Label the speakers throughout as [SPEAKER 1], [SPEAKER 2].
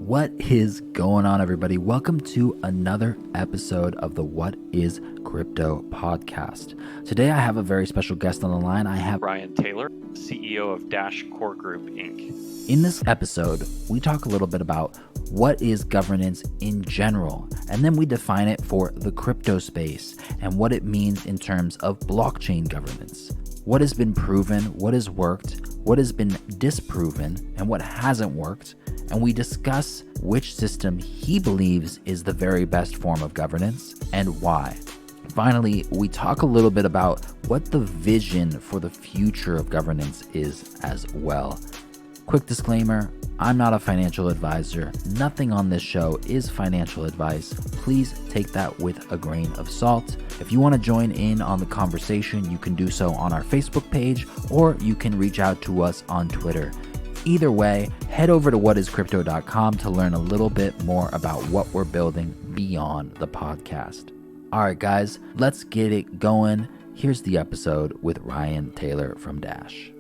[SPEAKER 1] What is going on, everybody? Welcome to another episode of the What is Crypto podcast. Today, I have a very special guest on the line. I have
[SPEAKER 2] Ryan Taylor, CEO of Dash Core Group, Inc.
[SPEAKER 1] In this episode, we talk a little bit about what is governance in general, and then we define it for the crypto space and what it means in terms of blockchain governance. What has been proven, what has worked, what has been disproven, and what hasn't worked. And we discuss which system he believes is the very best form of governance and why. Finally, we talk a little bit about what the vision for the future of governance is as well. Quick disclaimer, I'm not a financial advisor. Nothing on this show is financial advice. Please take that with a grain of salt. If you want to join in on the conversation, you can do so on our Facebook page, or you can reach out to us on Twitter. Either way, head over to whatiscrypto.com to learn a little bit more about what we're building beyond the podcast. All right, guys, let's get it going. Here's the episode with Ryan Taylor from Dash.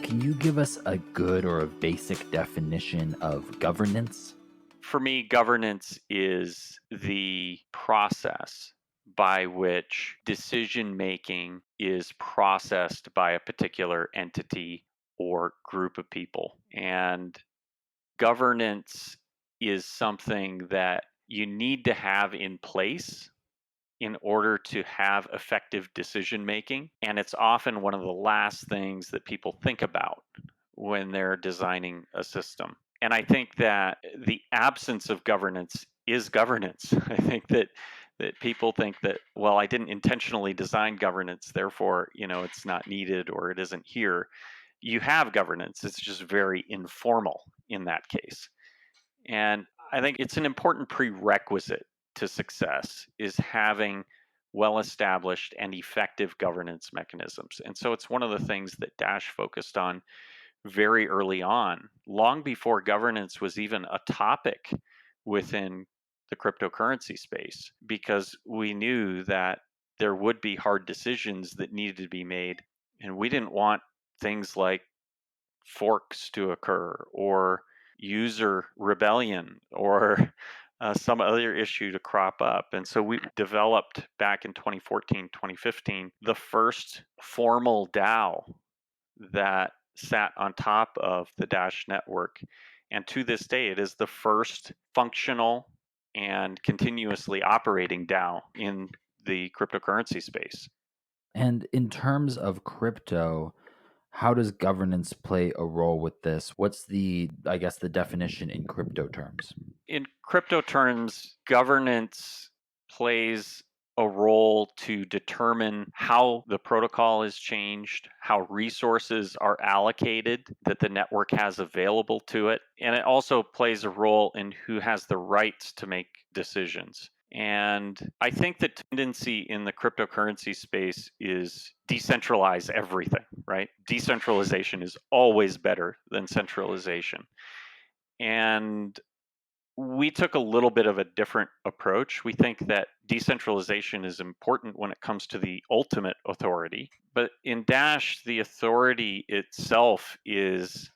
[SPEAKER 1] Can you give us a good or a basic definition of governance?
[SPEAKER 2] For me, governance is the process by which decision-making is processed by a particular entity or group of people. And governance is something that you need to have in place in order to have effective decision-making. And it's often one of the last things that people think about when they're designing a system. And I think that the absence of governance is governance. I think that people think that, well, I didn't intentionally design governance, therefore, it's not needed or it isn't here. You have governance. It's just very informal in that case. And I think it's an important prerequisite to success is having well-established and effective governance mechanisms. And so it's one of the things that Dash focused on very early on, long before governance was even a topic within the cryptocurrency space, because we knew that there would be hard decisions that needed to be made. And we didn't want things like forks to occur or user rebellion or some other issue to crop up. And so we developed back in 2014, 2015, the first formal DAO that sat on top of the Dash network. And to this day, it is the first functional and continuously operating DAO in the cryptocurrency space.
[SPEAKER 1] And in terms of crypto, how does governance play a role with this? What's the definition in crypto terms?
[SPEAKER 2] In crypto terms, governance plays a role to determine how the protocol is changed, how resources are allocated that the network has available to it. And it also plays a role in who has the rights to make decisions. And I think the tendency in the cryptocurrency space is decentralize everything, right? Decentralization is always better than centralization. And we took a little bit of a different approach. We think that decentralization is important when it comes to the ultimate authority. But in Dash, the authority itself is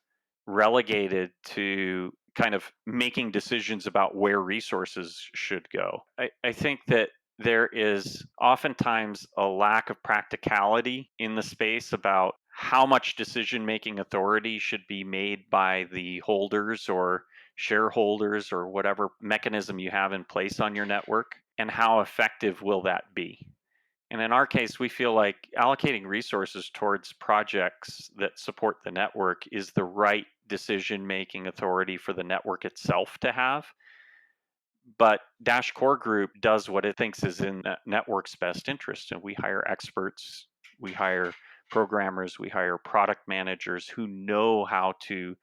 [SPEAKER 2] relegated to kind of making decisions about where resources should go. I think that there is oftentimes a lack of practicality in the space about how much decision-making authority should be made by the holders or shareholders or whatever mechanism you have in place on your network, and how effective will that be? And in our case, we feel like allocating resources towards projects that support the network is the right decision-making authority for the network itself to have. But Dash Core Group does what it thinks is in the network's best interest. And we hire experts, we hire programmers, we hire product managers who know how to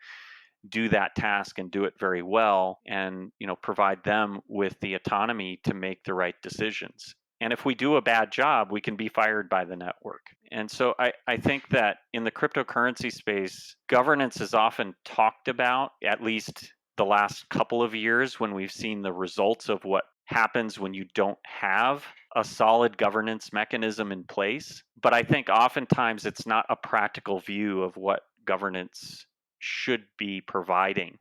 [SPEAKER 2] do that task and do it very well, and provide them with the autonomy to make the right decisions. And if we do a bad job, we can be fired by the network. And so I think that in the cryptocurrency space, governance is often talked about, at least the last couple of years when we've seen the results of what happens when you don't have a solid governance mechanism in place. But I think oftentimes it's not a practical view of what governance should be providing,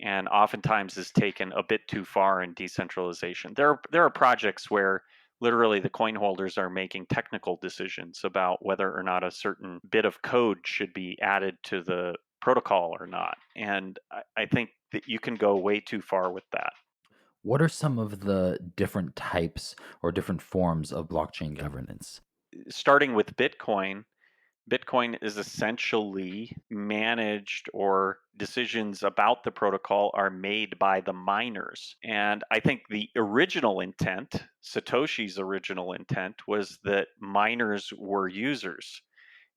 [SPEAKER 2] and oftentimes is taken a bit too far in decentralization. There are projects where literally the coin holders are making technical decisions about whether or not a certain bit of code should be added to the protocol or not. And I think that you can go way too far with that.
[SPEAKER 1] What are some of the different types or different forms of blockchain governance?
[SPEAKER 2] Starting with Bitcoin, Bitcoin is essentially managed, or decisions about the protocol are made by the miners. And I think the original intent, Satoshi's original intent, was that miners were users,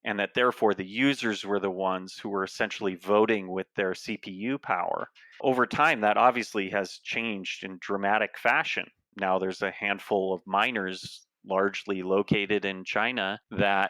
[SPEAKER 2] and that therefore the users were the ones who were essentially voting with their CPU power. Over time, that obviously has changed in dramatic fashion. Now there's a handful of miners, largely located in China, that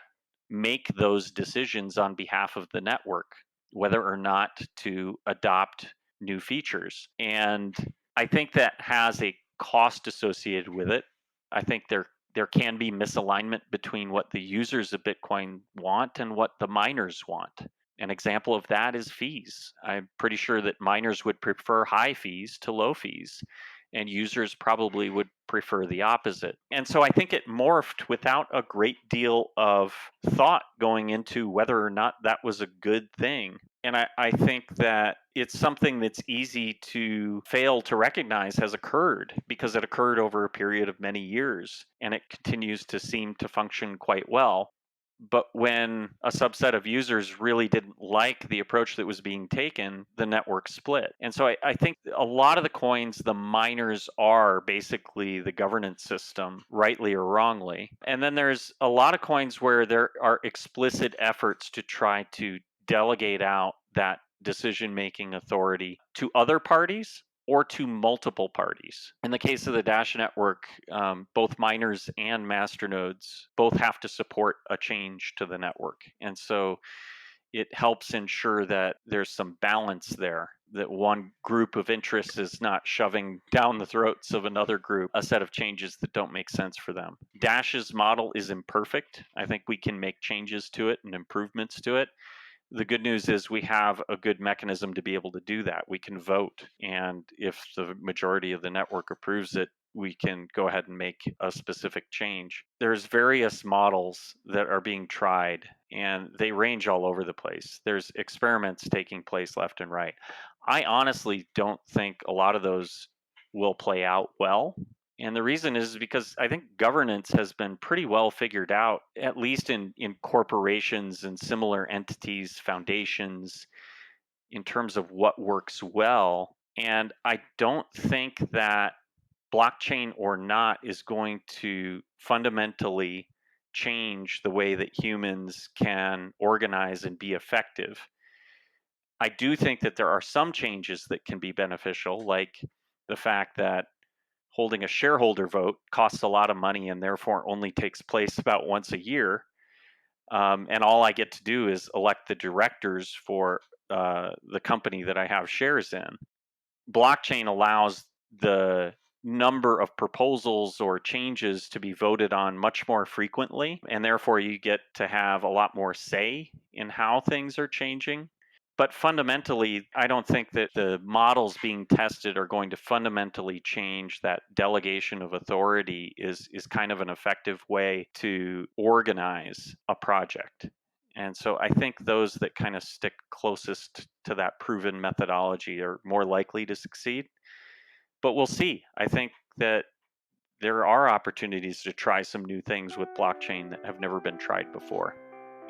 [SPEAKER 2] make those decisions on behalf of the network, whether or not to adopt new features. And I think that has a cost associated with it. I think there can be misalignment between what the users of Bitcoin want and what the miners want. An example of that is fees. I'm pretty sure that miners would prefer high fees to low fees, and users probably would prefer the opposite. And so I think it morphed without a great deal of thought going into whether or not that was a good thing. And I think that it's something that's easy to fail to recognize has occurred, because it occurred over a period of many years and it continues to seem to function quite well. But when a subset of users really didn't like the approach that was being taken, the network split. And so I think a lot of the coins, the miners are basically the governance system, rightly or wrongly. And then there's a lot of coins where there are explicit efforts to try to delegate out that decision making authority to other parties or to multiple parties. In the case of the Dash network, both miners and masternodes both have to support a change to the network. And so it helps ensure that there's some balance there, that one group of interests is not shoving down the throats of another group a set of changes that don't make sense for them. Dash's model is imperfect. I think we can make changes to it and improvements to it. The good news is we have a good mechanism to be able to do that. We can vote, and if the majority of the network approves it, we can go ahead and make a specific change. There's various models that are being tried, and they range all over the place. There's experiments taking place left and right. I honestly don't think a lot of those will play out well. And the reason is because I think governance has been pretty well figured out, at least in corporations and similar entities, foundations, in terms of what works well. And I don't think that blockchain or not is going to fundamentally change the way that humans can organize and be effective. I do think that there are some changes that can be beneficial, like the fact that holding a shareholder vote costs a lot of money and therefore only takes place about once a year. And all I get to do is elect the directors for the company that I have shares in. Blockchain allows the number of proposals or changes to be voted on much more frequently, and therefore you get to have a lot more say in how things are changing. But fundamentally, I don't think that the models being tested are going to fundamentally change that delegation of authority is kind of an effective way to organize a project. And so I think those that kind of stick closest to that proven methodology are more likely to succeed. But we'll see. I think that there are opportunities to try some new things with blockchain that have never been tried before.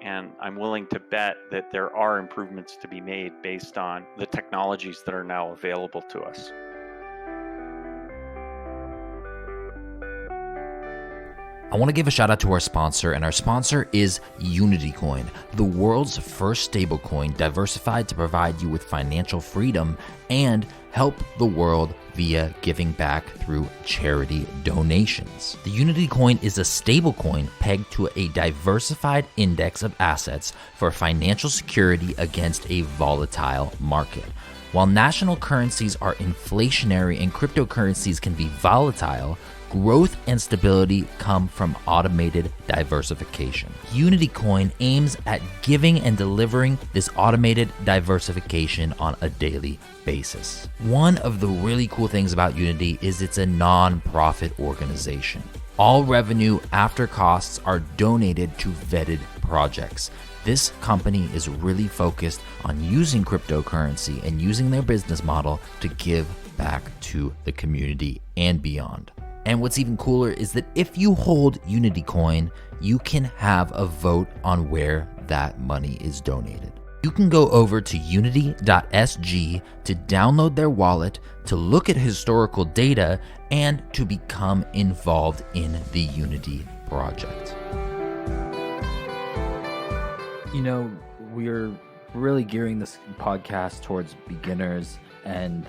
[SPEAKER 2] And I'm willing to bet that there are improvements to be made based on the technologies that are now available to us.
[SPEAKER 1] I want to give a shout out to our sponsor, and our sponsor is UnityCoin, the world's first stablecoin diversified to provide you with financial freedom and help the world via giving back through charity donations. The UnityCoin is a stablecoin pegged to a diversified index of assets for financial security against a volatile market. While national currencies are inflationary and cryptocurrencies can be volatile, growth and stability come from automated diversification. Unity Coin aims at giving and delivering this automated diversification on a daily basis. One of the really cool things about Unity is it's a non-profit organization. All revenue after costs are donated to vetted projects. This company is really focused on using cryptocurrency and using their business model to give back to the community and beyond. And what's even cooler is that if you hold Unity Coin, you can have a vote on where that money is donated. You can go over to unity.sg to download their wallet, to look at historical data, and to become involved in the Unity project. You know, we're really gearing this podcast towards beginners, and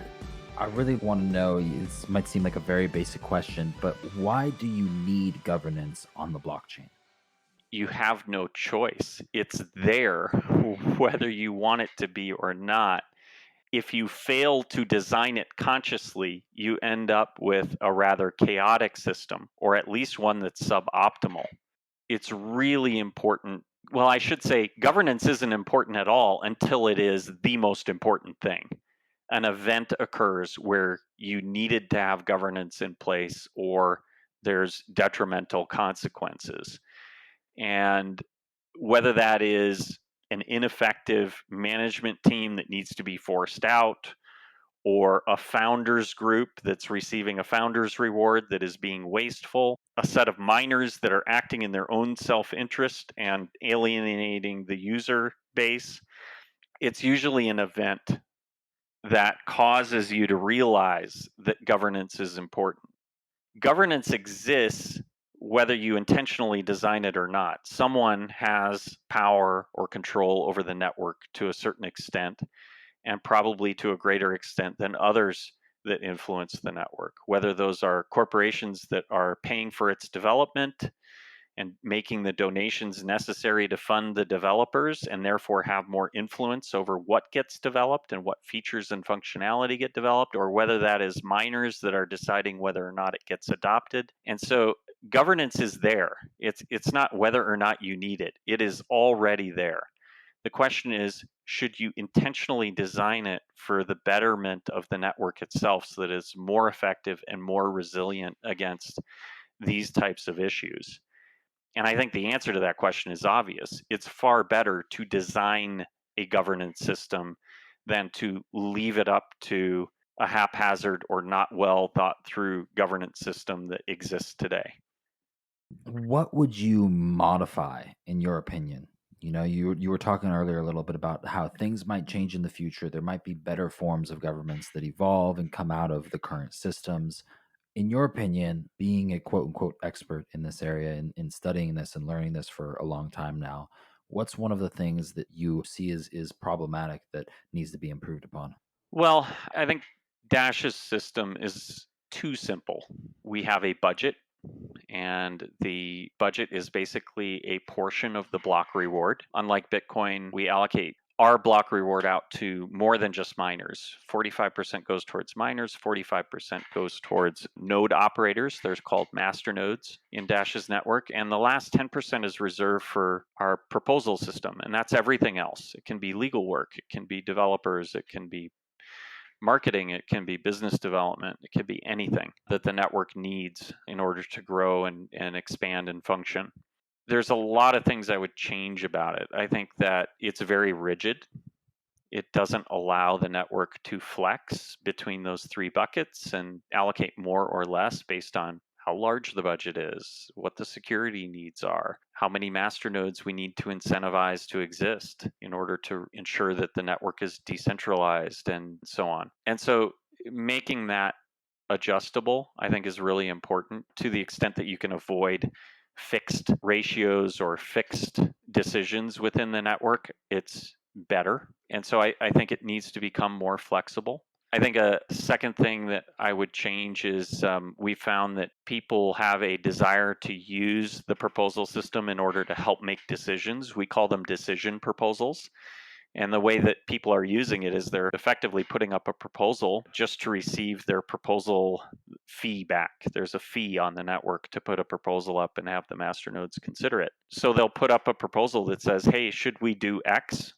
[SPEAKER 1] I really want to know, it might seem like a very basic question, but why do you need governance on the blockchain?
[SPEAKER 2] You have no choice. It's there, whether you want it to be or not. If you fail to design it consciously, you end up with a rather chaotic system, or at least one that's suboptimal. It's really important. Well, I should say governance isn't important at all until it is the most important thing. An event occurs where you needed to have governance in place, or there's detrimental consequences. And whether that is an ineffective management team that needs to be forced out, or a founders group that's receiving a founders reward that is being wasteful, a set of miners that are acting in their own self-interest and alienating the user base, it's usually an event that causes you to realize that governance is important. Governance exists whether you intentionally design it or not. Someone has power or control over the network to a certain extent, and probably to a greater extent than others that influence the network, whether those are corporations that are paying for its development and making the donations necessary to fund the developers and therefore have more influence over what gets developed and what features and functionality get developed, or whether that is miners that are deciding whether or not it gets adopted. And so governance is there. It's not whether or not you need it. It is already there. The question is, should you intentionally design it for the betterment of the network itself so that it's more effective and more resilient against these types of issues? And I think the answer to that question is obvious. It's far better to design a governance system than to leave it up to a haphazard or not well thought through governance system that exists today.
[SPEAKER 1] What would you modify, in your opinion? You know, you were talking earlier a little bit about how things might change in the future. There might be better forms of governments that evolve and come out of the current systems. In your opinion, being a quote unquote expert in this area and in studying this and learning this for a long time now, what's one of the things that you see is problematic that needs to be improved upon?
[SPEAKER 2] Well, I think Dash's system is too simple. We have a budget, and the budget is basically a portion of the block reward. Unlike Bitcoin, we allocate our block reward out to more than just miners. 45% goes towards miners, 45% goes towards node operators. They're called master nodes in Dash's network. And the last 10% is reserved for our proposal system. And that's everything else. It can be legal work, it can be developers, it can be marketing, it can be business development, it can be anything that the network needs in order to grow and expand and function. There's a lot of things I would change about it. I think that it's very rigid. It doesn't allow the network to flex between those three buckets and allocate more or less based on how large the budget is, what the security needs are, how many master nodes we need to incentivize to exist in order to ensure that the network is decentralized, and so on. And so making that adjustable, I think, is really important to the extent that you can avoid fixed ratios or fixed decisions within the network. It's better. And so I think it needs to become more flexible. I think a second thing that I would change is we found that people have a desire to use the proposal system in order to help make decisions. We call them decision proposals. And the way that people are using it is they're effectively putting up a proposal just to receive their proposal fee back. There's a fee on the network to put a proposal up and have the masternodes consider it. So they'll put up a proposal that says, hey, should we do X?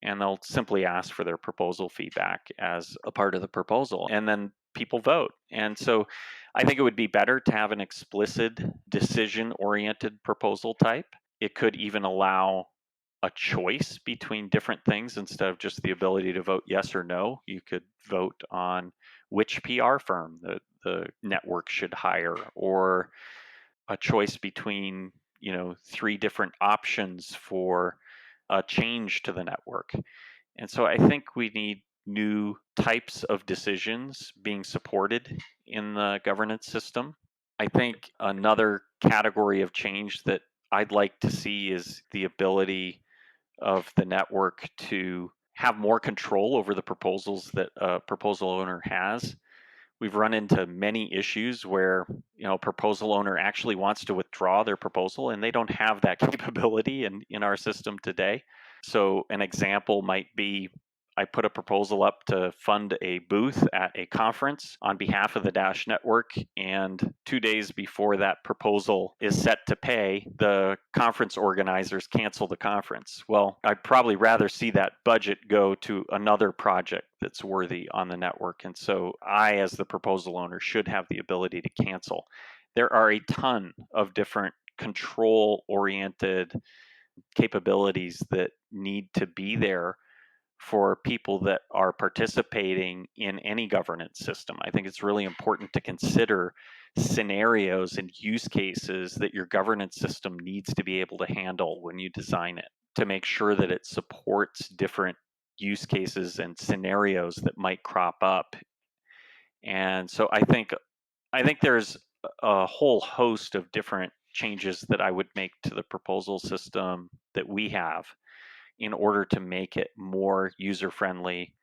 [SPEAKER 2] And they'll simply ask for their proposal feedback as a part of the proposal. And then people vote. And so I think it would be better to have an explicit decision-oriented proposal type. It could even allow a choice between different things instead of just the ability to vote yes or no. You could vote on which PR firm the network should hire, or a choice between, 3 different options for a change to the network. And so I think we need new types of decisions being supported in the governance system. I think another category of change that I'd like to see is the ability of the network to have more control over the proposals that a proposal owner has. We've run into many issues where, a proposal owner actually wants to withdraw their proposal and they don't have that capability in our system today. So an example might be, I put a proposal up to fund a booth at a conference on behalf of the Dash network, and 2 days before that proposal is set to pay, the conference organizers cancel the conference. Well, I'd probably rather see that budget go to another project that's worthy on the network. And so I, as the proposal owner, should have the ability to cancel. There are a ton of different control-oriented capabilities that need to be there for people that are participating in any governance system. I think it's really important to consider scenarios and use cases that your governance system needs to be able to handle when you design it, to make sure that it supports different use cases and scenarios that might crop up. And so I think there's a whole host of different changes that I would make to the proposal system that we have in order to make it more user-friendly,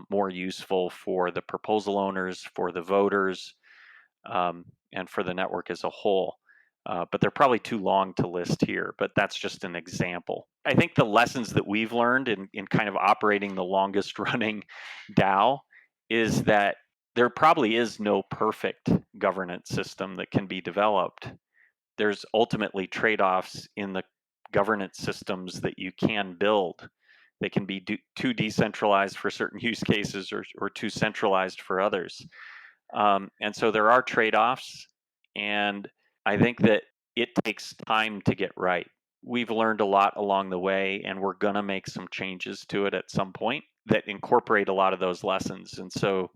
[SPEAKER 2] more useful for the proposal owners, for the voters, and for the network as a whole. But they're probably too long to list here, but that's just an example. I think the lessons that we've learned in kind of operating the longest running DAO is that there probably is no perfect governance system that can be developed. There's ultimately trade-offs in the governance systems that you can build. They can be too decentralized for certain use cases, or too centralized for others. And so there are trade-offs, and I think that it takes time to get right. We've learned a lot along the way, and we're going to make some changes to it at some point that incorporate a lot of those lessons. And so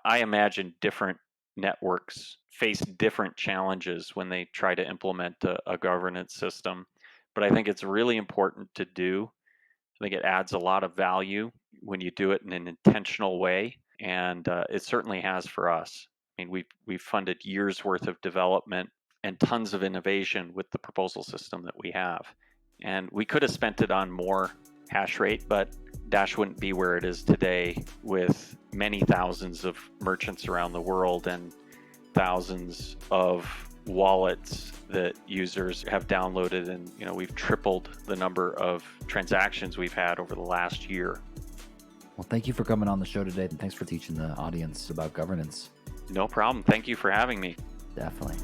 [SPEAKER 2] I imagine different networks face different challenges when they try to implement a governance system. But I think it's really important to do. I think it adds a lot of value when you do it in an intentional way, and it certainly has for us. I mean, we've funded years worth of development and tons of innovation with the proposal system that we have. And we could have spent it on more hash rate, but Dash wouldn't be where it is today with many thousands of merchants around the world and thousands of wallets that users have downloaded. And we've tripled the number of transactions we've had over the last year.
[SPEAKER 1] Well, thank you for coming on the show today, and thanks for teaching the audience about governance.
[SPEAKER 2] No problem. Thank you for having me.
[SPEAKER 1] Definitely.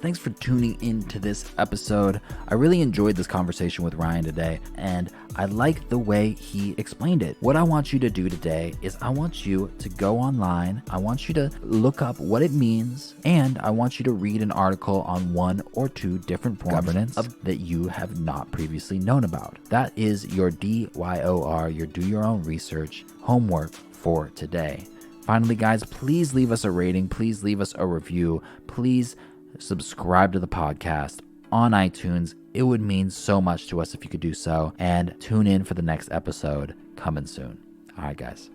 [SPEAKER 1] Thanks for tuning in to this episode. I really enjoyed this conversation with Ryan today, and I like the way he explained it. What I want you to do today is I want you to go online. I want you to look up what it means, and I want you to read an article on 1 or 2 different forms of governance that you have not previously known about. That is your DYOR, your do your own research homework for today. Finally, guys, please leave us a rating. Please leave us a review. Please subscribe to the podcast on iTunes. It would mean so much to us if you could do so. And tune in for the next episode coming soon. All right, guys.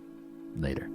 [SPEAKER 1] Later.